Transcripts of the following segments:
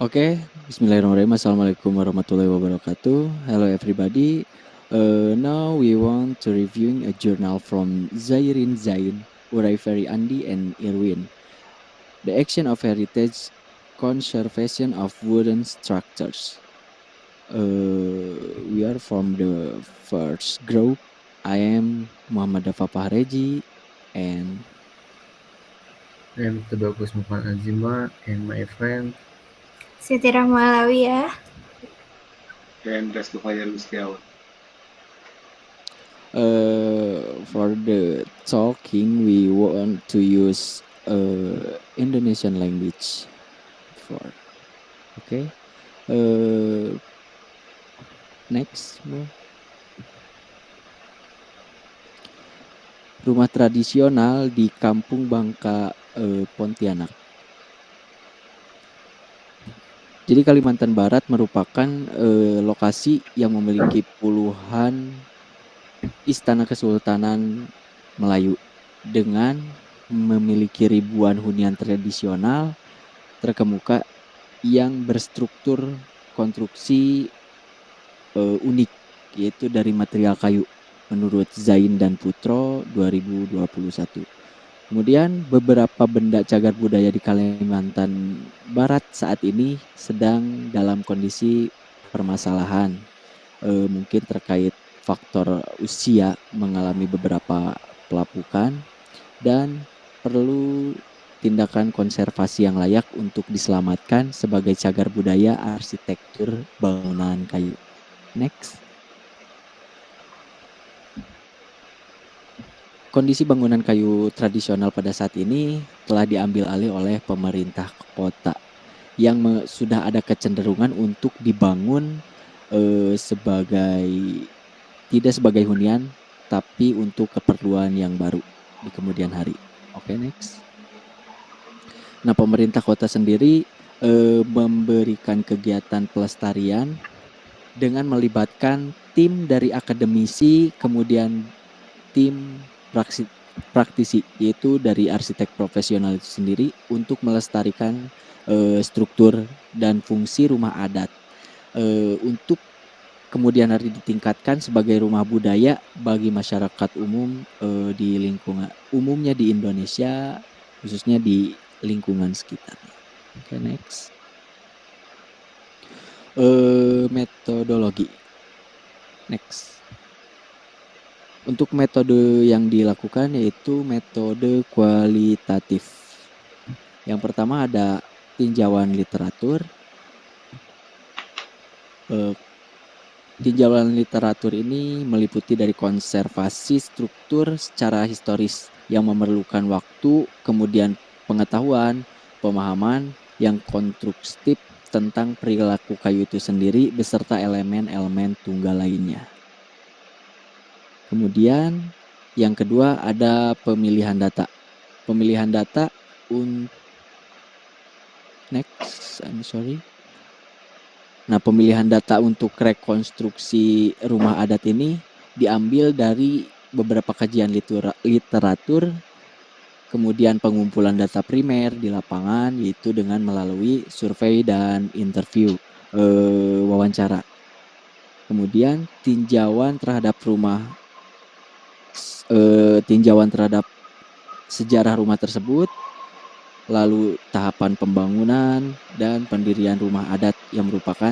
Oke, Bismillahirrahmanirrahim. Assalamualaikum warahmatullahi wabarakatuh. Hello everybody. Now we want to reviewing a journal from Zairin Zain, Uraiferi Andi, and Irwin. The action of heritage conservation of wooden structures. We are from the first group. I am Muhammad Dafa Pahreji and I am Tubagus Muhammad Azima and my friend. Siti Rahma Alawiyah. Dan Ras Khair Mustiawan. For the talking, we want to use Indonesian language for. Okay. Next, Mo. Rumah tradisional di Kampung Bangka, Pontianak. Jadi Kalimantan Barat merupakan lokasi yang memiliki puluhan istana kesultanan Melayu dengan memiliki ribuan hunian tradisional terkemuka yang berstruktur konstruksi unik, yaitu dari material kayu menurut Zain dan Putro 2021. Kemudian beberapa benda cagar budaya di Kalimantan Barat saat ini sedang dalam kondisi permasalahan, mungkin terkait faktor usia mengalami beberapa pelapukan dan perlu tindakan konservasi yang layak untuk diselamatkan sebagai cagar budaya arsitektur bangunan kayu. Next. Kondisi bangunan kayu tradisional pada saat ini telah diambil alih oleh pemerintah kota yang sudah ada kecenderungan untuk dibangun sebagai tidak sebagai hunian tapi untuk keperluan yang baru di kemudian hari. Oke, next. Nah, pemerintah kota sendiri memberikan kegiatan pelestarian dengan melibatkan tim dari akademisi, kemudian tim praktisi, yaitu dari arsitek profesional itu sendiri untuk melestarikan struktur dan fungsi rumah adat untuk kemudian hari ditingkatkan sebagai rumah budaya bagi masyarakat umum di lingkungan umumnya di Indonesia, khususnya di lingkungan sekitarnya. Oke, next. Metodologi. Next. Untuk metode yang dilakukan yaitu metode kualitatif. Yang pertama ada tinjauan literatur. Tinjauan literatur ini meliputi dari konservasi struktur secara historis yang memerlukan waktu, kemudian pengetahuan, pemahaman yang konstruktif tentang perilaku kayu itu sendiri beserta elemen-elemen tunggal lainnya. Kemudian yang kedua ada pemilihan data. Pemilihan data Nah, pemilihan data untuk rekonstruksi rumah adat ini diambil dari beberapa kajian literatur, kemudian pengumpulan data primer di lapangan, yaitu dengan melalui survei dan interview, wawancara. Kemudian tinjauan terhadap sejarah rumah tersebut, lalu tahapan pembangunan dan pendirian rumah adat yang merupakan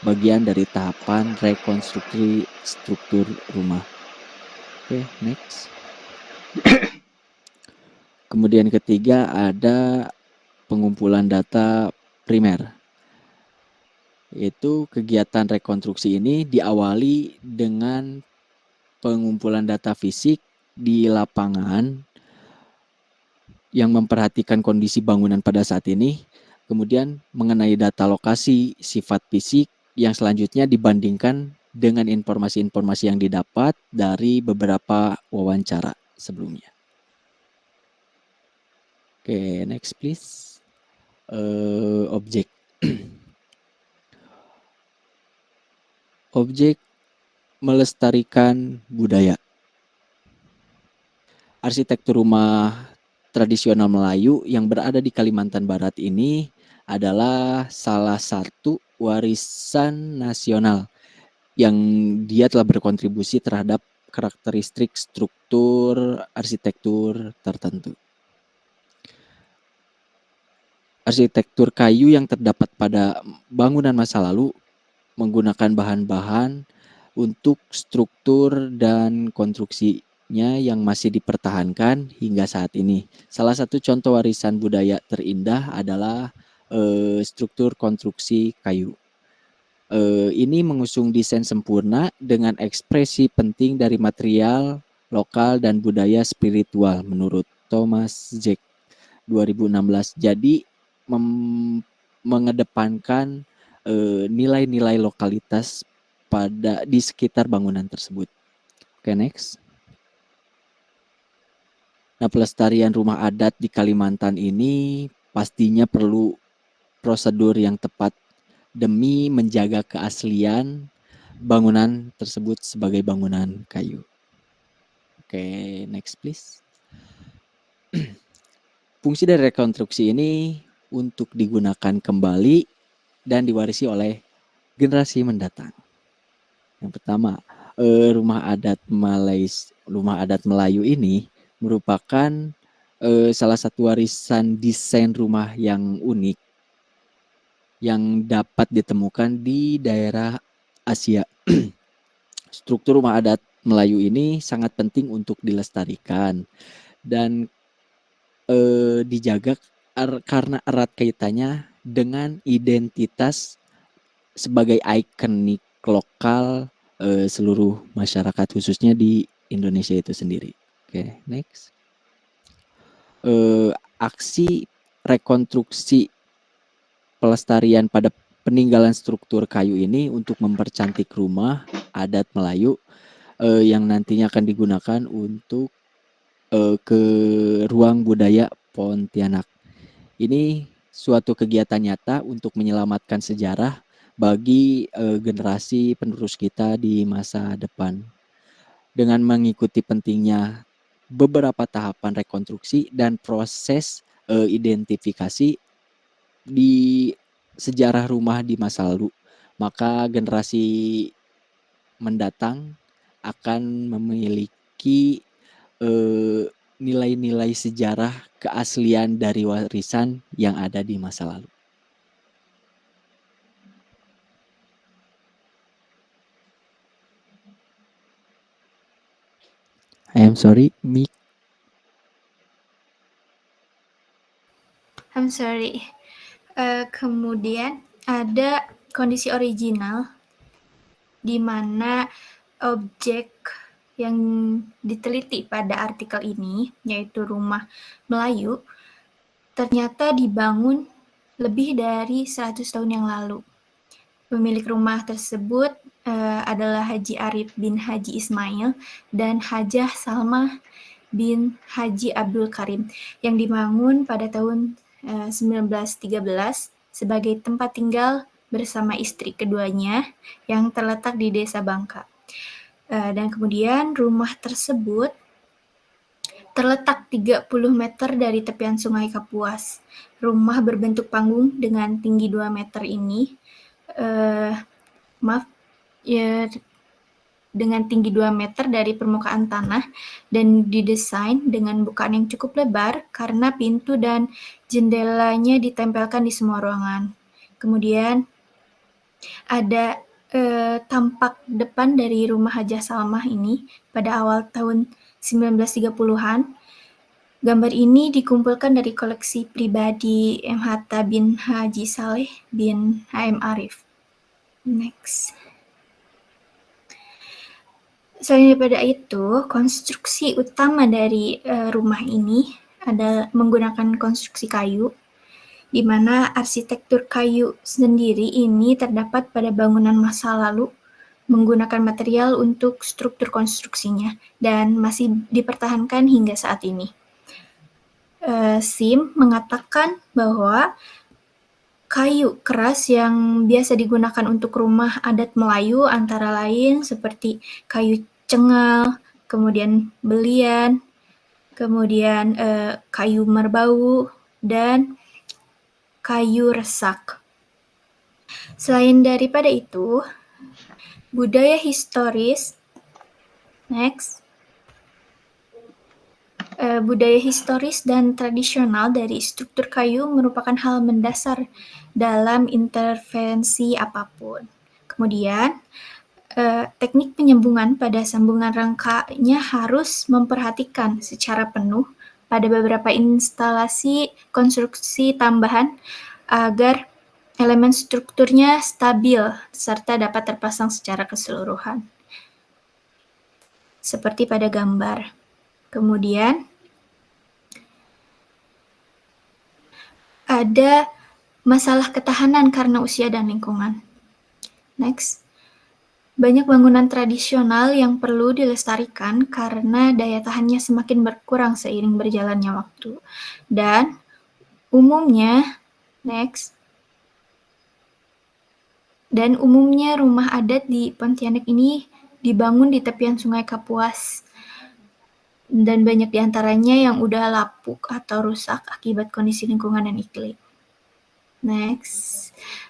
bagian dari tahapan rekonstruksi struktur rumah. Oke, next. Kemudian ketiga ada pengumpulan data primer. Yaitu kegiatan rekonstruksi ini diawali dengan pengumpulan data fisik di lapangan yang memperhatikan kondisi bangunan pada saat ini, kemudian mengenai data lokasi, sifat fisik yang selanjutnya dibandingkan dengan informasi-informasi yang didapat dari beberapa wawancara sebelumnya. Oke, next please. Objek. Objek melestarikan budaya. Arsitektur rumah tradisional Melayu yang berada di Kalimantan Barat ini adalah salah satu warisan nasional yang dia telah berkontribusi terhadap karakteristik struktur arsitektur tertentu. Arsitektur kayu yang terdapat pada bangunan masa lalu menggunakan bahan-bahan untuk struktur dan konstruksinya yang masih dipertahankan hingga saat ini. Salah satu contoh warisan budaya terindah adalah struktur konstruksi kayu. Ini mengusung desain sempurna dengan ekspresi penting dari material lokal dan budaya spiritual menurut Thomas Jack 2016. Jadi mengedepankan nilai-nilai lokalitas di sekitar bangunan tersebut. Oke, next. Nah, pelestarian rumah adat di Kalimantan ini pastinya perlu prosedur yang tepat demi menjaga keaslian bangunan tersebut sebagai bangunan kayu. Oke, next please. Fungsi dari rekonstruksi ini untuk digunakan kembali dan diwarisi oleh generasi mendatang. Yang pertama, rumah adat Melayu ini merupakan salah satu warisan desain rumah yang unik yang dapat ditemukan di daerah Asia. Struktur rumah adat Melayu ini sangat penting untuk dilestarikan dan dijaga karena erat kaitannya dengan identitas sebagai ikonik lokal seluruh masyarakat khususnya di Indonesia itu sendiri. Oke, next. Aksi rekonstruksi pelestarian pada peninggalan struktur kayu ini untuk mempercantik rumah adat Melayu yang nantinya akan digunakan untuk ke ruang budaya Pontianak. Ini suatu kegiatan nyata untuk menyelamatkan sejarah bagi generasi penerus kita di masa depan. Dengan mengikuti pentingnya beberapa tahapan rekonstruksi dan proses identifikasi di sejarah rumah di masa lalu, maka generasi mendatang akan memiliki nilai-nilai sejarah keaslian dari warisan yang ada di masa lalu. I am sorry, Mik. I'm sorry. Kemudian ada kondisi original di mana objek yang diteliti pada artikel ini, yaitu rumah Melayu, ternyata dibangun lebih dari 100 tahun yang lalu. Pemilik rumah tersebut adalah Haji Arif bin Haji Ismail dan Hajah Salmah bin Haji Abdul Karim yang dibangun pada tahun 1913 sebagai tempat tinggal bersama istri keduanya yang terletak di Desa Bangka. Dan kemudian rumah tersebut terletak 30 meter dari tepian Sungai Kapuas. Rumah berbentuk panggung dengan tinggi 2 meter ini dengan tinggi 2 meter dari permukaan tanah dan didesain dengan bukaan yang cukup lebar karena pintu dan jendelanya ditempelkan di semua ruangan. Kemudian ada tampak depan dari rumah Hajah Salmah ini pada awal tahun 1930-an. Gambar ini dikumpulkan dari koleksi pribadi M. Hatta bin Haji Saleh bin H.M. Arif. Next. Selain daripada itu, konstruksi utama dari rumah ini adalah menggunakan konstruksi kayu, di mana arsitektur kayu sendiri ini terdapat pada bangunan masa lalu menggunakan material untuk struktur konstruksinya dan masih dipertahankan hingga saat ini. SIM mengatakan bahwa kayu keras yang biasa digunakan untuk rumah adat Melayu antara lain seperti kayu cengal, kemudian belian, kemudian kayu merbau, dan kayu resak. Selain daripada itu, budaya historis, budaya historis dan tradisional dari struktur kayu merupakan hal mendasar dalam intervensi apapun. Kemudian, teknik penyambungan pada sambungan rangkanya harus memperhatikan secara penuh pada beberapa instalasi konstruksi tambahan agar elemen strukturnya stabil serta dapat terpasang secara keseluruhan. Seperti pada gambar. Kemudian, ada masalah ketahanan karena usia dan lingkungan. Banyak bangunan tradisional yang perlu dilestarikan karena daya tahannya semakin berkurang seiring berjalannya waktu. Dan umumnya rumah adat di Pontianak ini dibangun di tepian Sungai Kapuas. Dan banyak diantaranya yang udah lapuk atau rusak akibat kondisi lingkungan dan iklim.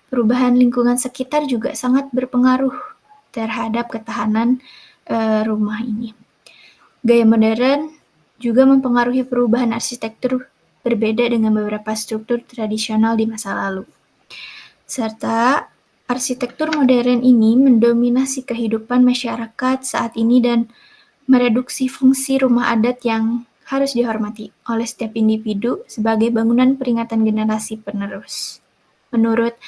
Perubahan lingkungan sekitar juga sangat berpengaruh terhadap ketahanan rumah ini. Gaya modern juga mempengaruhi perubahan arsitektur berbeda dengan beberapa struktur tradisional di masa lalu. Serta arsitektur modern ini mendominasi kehidupan masyarakat saat ini dan mereduksi fungsi rumah adat yang harus dihormati oleh setiap individu sebagai bangunan peringatan generasi penerus. Menurut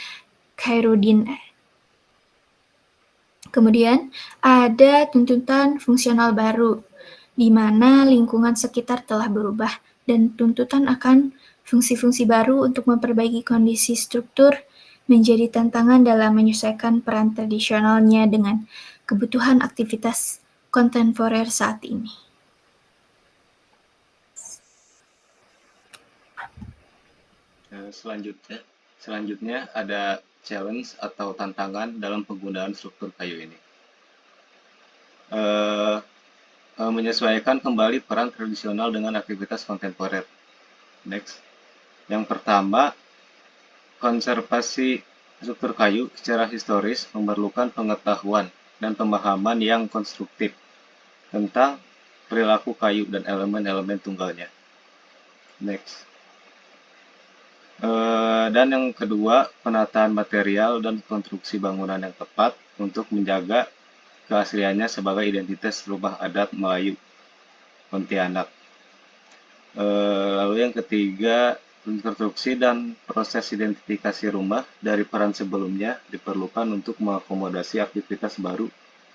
Khairuddin. Kemudian ada tuntutan fungsional baru, di mana lingkungan sekitar telah berubah dan tuntutan akan fungsi-fungsi baru untuk memperbaiki kondisi struktur menjadi tantangan dalam menyesuaikan peran tradisionalnya dengan kebutuhan aktivitas kontemporer saat ini. Selanjutnya ada challenge atau tantangan dalam penggunaan struktur kayu ini. Menyesuaikan kembali peran tradisional dengan aktivitas kontemporer. Yang pertama, konservasi struktur kayu secara historis memerlukan pengetahuan dan pemahaman yang konstruktif tentang perilaku kayu dan elemen-elemen tunggalnya. Dan yang kedua, penataan material dan konstruksi bangunan yang tepat untuk menjaga keasliannya sebagai identitas rumah adat Melayu Pontianak. Lalu yang ketiga, konstruksi dan proses identifikasi rumah dari peran sebelumnya diperlukan untuk mengakomodasi aktivitas baru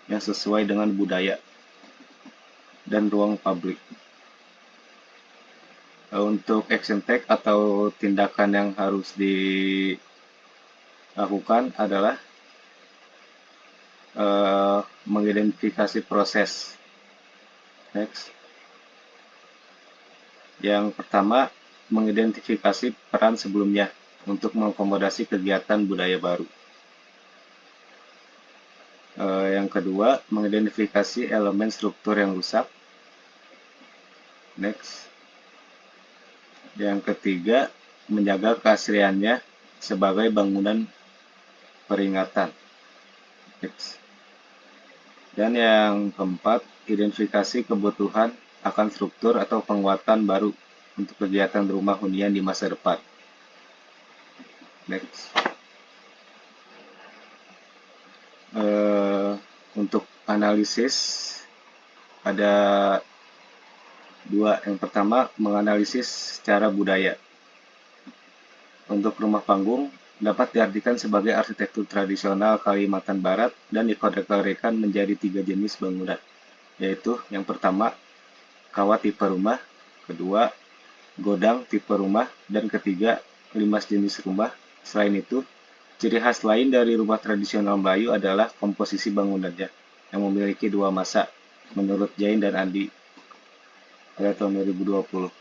yang sesuai dengan budaya dan ruang publik. Untuk action take atau tindakan yang harus dilakukan adalah mengidentifikasi proses. Yang pertama, mengidentifikasi peran sebelumnya untuk mengakomodasi kegiatan budaya baru. Yang kedua, mengidentifikasi elemen struktur yang rusak. Yang ketiga, menjaga keasliannya sebagai bangunan peringatan. Dan yang keempat, identifikasi kebutuhan akan struktur atau penguatan baru untuk kegiatan rumah hunian di masa depan. Untuk analisis ada dua. Yang pertama, menganalisis secara budaya. Untuk rumah panggung dapat diartikan sebagai arsitektur tradisional Kalimantan Barat dan dikategorikan menjadi 3 jenis bangunan, yaitu yang pertama, kawat tipe rumah, kedua, godang tipe rumah, dan ketiga, limas jenis rumah. Selain itu, ciri khas lain dari rumah tradisional Melayu adalah komposisi bangunannya yang memiliki 2 masa, menurut Jain dan Andi pada tahun 2020.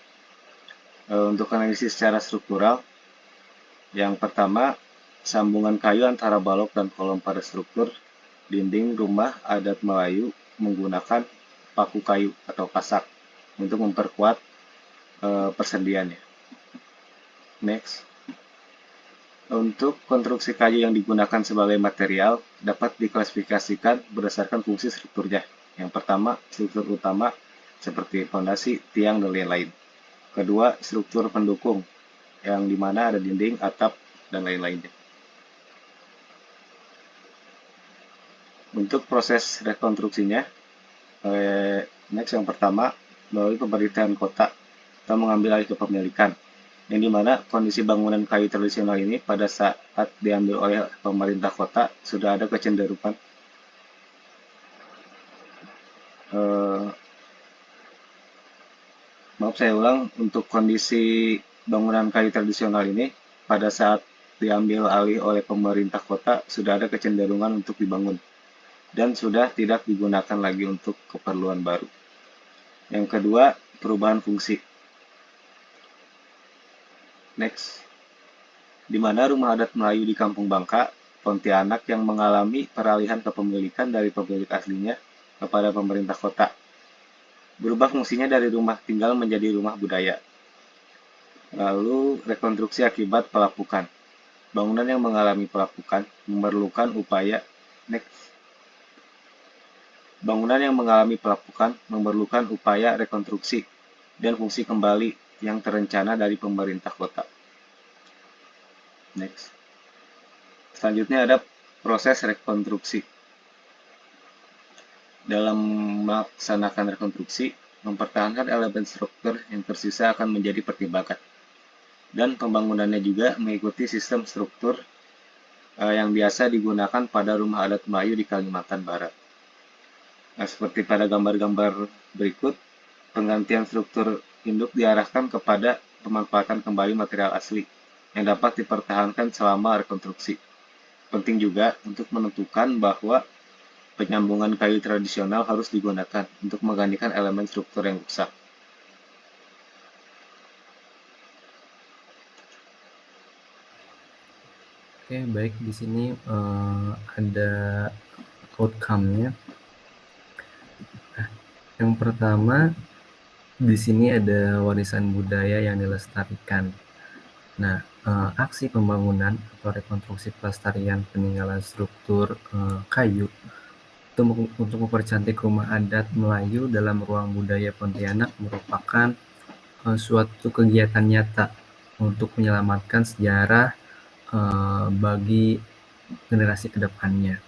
Untuk analisis secara struktural, yang pertama, sambungan kayu antara balok dan kolom pada struktur dinding rumah adat Melayu menggunakan paku kayu atau pasak untuk memperkuat persendiannya. Untuk konstruksi kayu yang digunakan sebagai material dapat diklasifikasikan berdasarkan fungsi strukturnya. Yang pertama, struktur utama seperti fondasi, tiang, dan lain-lain. Kedua, struktur pendukung yang dimana ada dinding, atap, dan lain-lainnya. Untuk proses rekonstruksinya, next yang pertama, melalui pemerintahan kota atau mengambil alih kepemilikan, yang dimana kondisi bangunan kayu tradisional ini pada saat diambil oleh pemerintah kota sudah ada kecenderungan maaf saya ulang, untuk kondisi bangunan kayu tradisional ini pada saat diambil alih oleh pemerintah kota sudah ada kecenderungan untuk dibangun dan sudah tidak digunakan lagi untuk keperluan baru. Yang kedua, perubahan fungsi. Next, di mana rumah adat Melayu di Kampung Bangka, Pontianak yang mengalami peralihan kepemilikan dari pemilik aslinya kepada pemerintah kota. Berubah fungsinya dari rumah tinggal menjadi rumah budaya. Lalu, rekonstruksi akibat pelapukan. Bangunan yang mengalami pelapukan memerlukan upaya rekonstruksi dan fungsi kembali yang terencana dari pemerintah kota. Next. Selanjutnya ada proses rekonstruksi. Dalam melaksanakan rekonstruksi, mempertahankan elemen struktur yang tersisa akan menjadi pertimbangan. Dan pembangunannya juga mengikuti sistem struktur yang biasa digunakan pada rumah adat Melayu di Kalimantan Barat. Nah, seperti pada gambar-gambar berikut, penggantian struktur induk diarahkan kepada pemanfaatan kembali material asli yang dapat dipertahankan selama rekonstruksi. Penting juga untuk menentukan bahwa penyambungan kayu tradisional harus digunakan untuk menggantikan elemen struktur yang rusak. Oke, baik, di sini ada outcome-nya. Yang pertama, di sini ada warisan budaya yang dilestarikan. Nah, aksi pembangunan atau rekonstruksi pelestarian peninggalan struktur kayu untuk mempercantik rumah adat Melayu dalam ruang budaya Pontianak merupakan suatu kegiatan nyata untuk menyelamatkan sejarah bagi generasi kedepannya.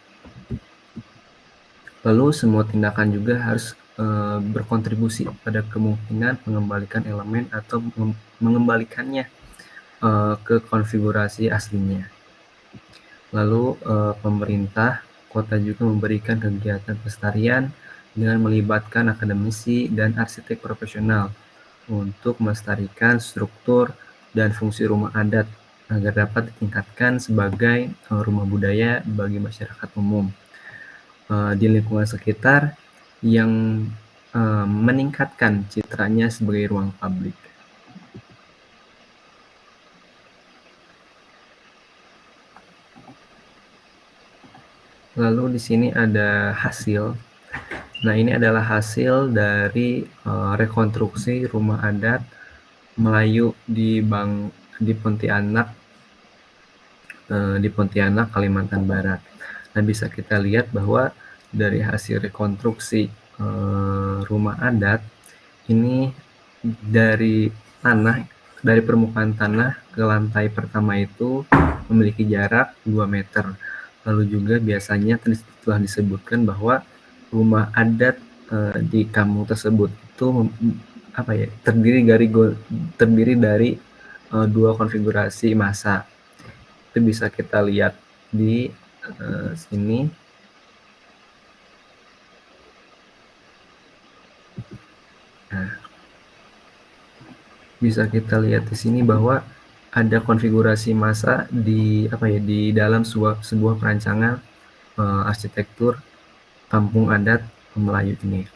Lalu semua tindakan juga harus berkontribusi pada kemungkinan mengembalikan elemen atau mengembalikannya ke konfigurasi aslinya. Lalu pemerintah kota juga memberikan kegiatan pelestarian dengan melibatkan akademisi dan arsitek profesional untuk melestarikan struktur dan fungsi rumah adat agar dapat ditingkatkan sebagai rumah budaya bagi masyarakat umum di lingkungan sekitar yang meningkatkan citranya sebagai ruang publik. Lalu di sini ada hasil. Nah, ini adalah hasil dari rekonstruksi rumah adat Melayu di Pontianak, Kalimantan Barat. Nah, bisa kita lihat bahwa dari hasil rekonstruksi rumah adat ini dari permukaan tanah ke lantai pertama itu memiliki jarak 2 meter. Lalu juga biasanya telah disebutkan bahwa rumah adat di kampung tersebut itu terdiri dari 2 konfigurasi massa. Itu bisa kita lihat di sini. Nah, bisa kita lihat di sini bahwa ada konfigurasi massa di dalam sebuah perancangan arsitektur kampung adat Melayu ini.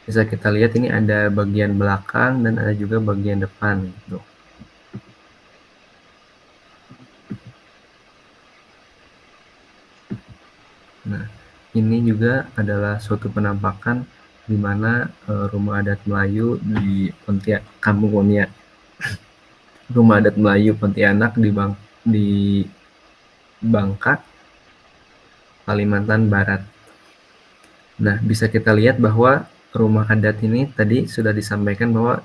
Bisa kita lihat ini ada bagian belakang dan ada juga bagian depan gitu. Nah, ini juga adalah suatu penampakan di mana rumah adat Melayu di Rumah adat Melayu Pontianak di Bangka, Kalimantan Barat. Nah, bisa kita lihat bahwa rumah adat ini tadi sudah disampaikan bahwa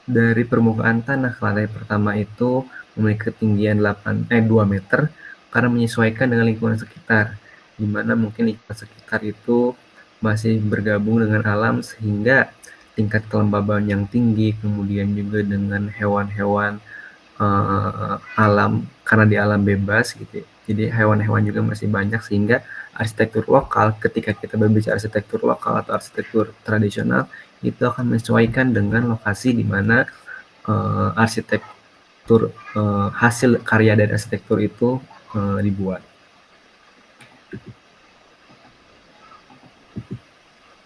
dari permukaan tanah ke lantai pertama itu memiliki ketinggian 2 meter karena menyesuaikan dengan lingkungan sekitar, di mana mungkin lingkungan sekitar itu masih bergabung dengan alam sehingga tingkat kelembaban yang tinggi, kemudian juga dengan hewan-hewan alam, karena di alam bebas gitu. Jadi hewan-hewan juga masih banyak sehingga arsitektur lokal, ketika kita berbicara arsitektur lokal atau arsitektur tradisional, itu akan menyesuaikan dengan lokasi di mana arsitektur hasil karya dari arsitektur itu dibuat.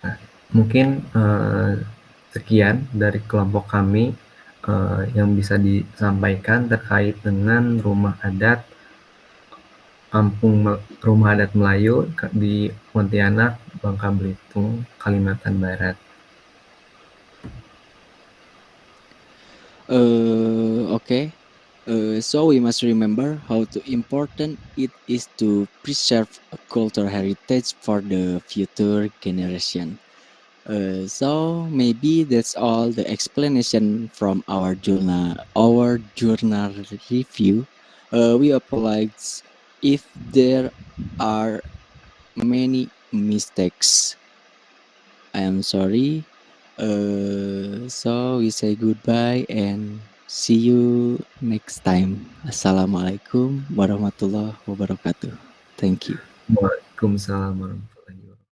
Nah, mungkin sekian dari kelompok kami yang bisa disampaikan terkait dengan rumah adat rumah adat Melayu di Pontianak, Bangka Belitung, Kalimantan Barat. Okay. So we must remember how important it is to preserve a cultural heritage for the future generation. So maybe that's all the explanation from our journal review. We apologize if there are many mistakes. I am sorry. So we say goodbye and see you next time. Assalamualaikum warahmatullahi wabarakatuh. Thank you. Waalaikumsalam warahmatullahi wabarakatuh.